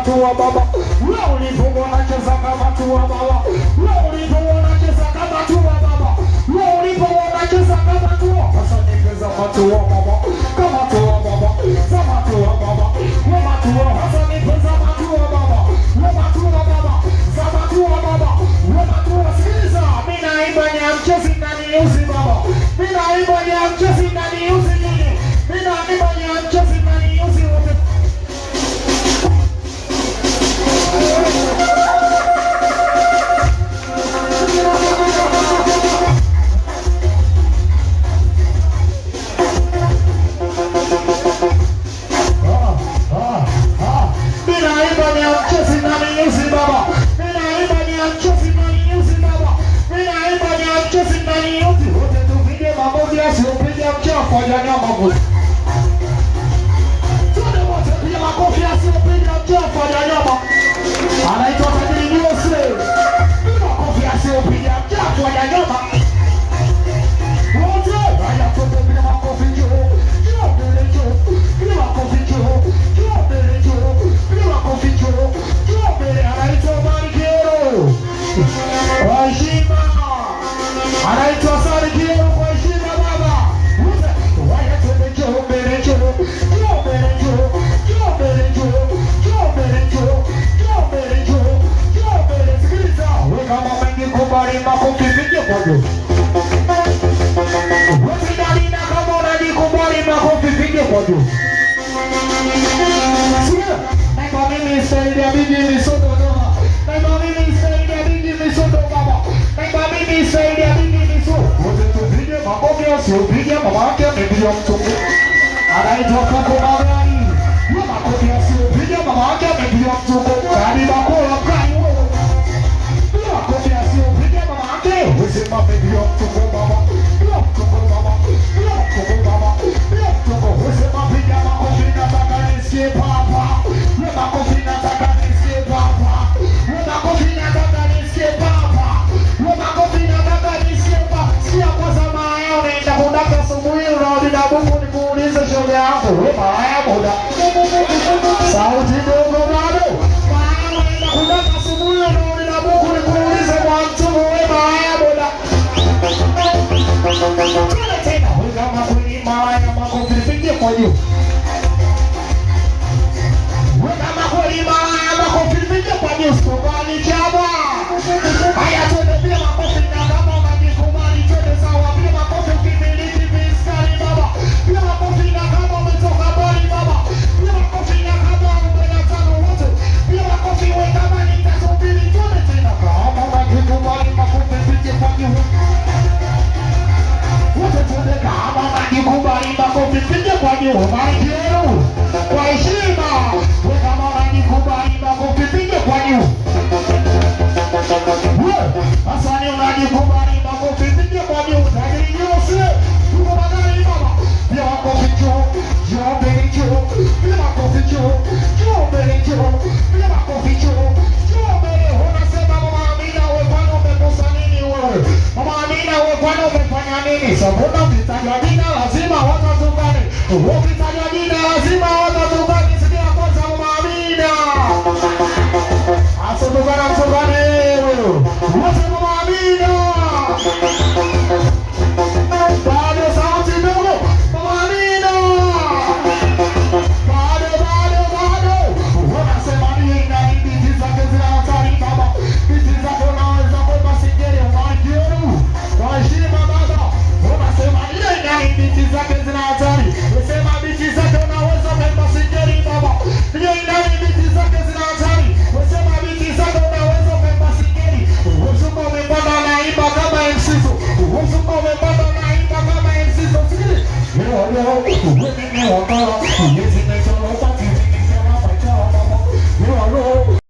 tu wa baba. Wewe ulivyo unacheza kama tu wa baba. Wewe ulivyo unacheza kama tu wa baba. Wewe ulivyo unacheza kama tu wa baba. Sasa nipeza matu wa baba. Kama tu wa baba. Kama tu wa baba. Wewe matu wa sasa nipeza matu wa baba. Wewe matu wa baba. Kama tu wa baba. Wewe matu wa sikiliza. Mimi naimba nyamchezi ndani usi baba. Mimi naimba nyamchezi ndani usi nini. Mimi naimba nyamchezi ndani usi wote. Anaitwa tajiri Jose. Makofi asiyopiga mchafu wa nyama. Wote haya tupe bila makofi juu. Juu mbele juu. Bila makofi juu. Juu mbele juu. Bila makofi juu. Juu mbele anaitwa Marikiero. Kwa heshima. Anaitwa Sarikiero kwa heshima baba. Wote haya tupe juu mbele juu. Juu mbele juu. Juu mbele juu. Juu mbele juu. Kama mengi kubali makofi pige kwa juu. Wewe kama unajikubali makofi pige kwa juu. Sikia, na mimi saidi ya bigi misodo baba. Na mimi saidi ya bigi misodo baba. Na mimi saidi ya bigi misodo. Wote tupige makofi asiyopige mama yake ndio mtungu. Anaitwa Koko Magari. Makofi asiyopige mama yake ndio mtungu. Kadi bakora kai. Where's my baby up to go mama? Up to go mama. Up to go mama. Up to go. Where's my baby? I'm a coffee na takanisi papa. I'm a coffee na takanisi papa. I'm a coffee na takanisi papa. I'm a coffee na takanisi papa. Sia kwa sama yao nenda kundaka subuhi unarudi na Mungu nikuulize shoga yako. Wewe haya muda. Sauti dogo bado. Maana nenda kundaka subuhi unarudi na Mungu nikuulize mwanzo wewe haya muda. Tuna tena huyu makweli maya makofi pige kwa juu. Weka makweli maya makofi pige kwa juu. Kubali chama. Haya tuende pia makofi na kama unajikubali twende sawa pia makofi ukimiliki biskari baba. Pia makofi na kama umetoka bali baba. Pia makofi na kama umenatano wote. Pia makofi wewe kama nitasubiri twende tena kama unajikubali makofi pige kwa juu. Wote tuende kama unajikubali makofi pige kwa juu. Marikiero kwa heshima. Wewe kama unajikubali makofi pige kwa juu. Asani unajikubali makofi pige kwa juu. Tajiri Jose. Tuko magari baba. Pia makofi juu. Juu mbele juu. Pia makofi juu. Juu mbele juu. Pia makofi juu. Juu mbele. Unasema mama Amina wewe kwani umekosa nini wewe? Mama Amina wewe kwani umefanya nini? Sababu mtaja jina lazima watu tukane.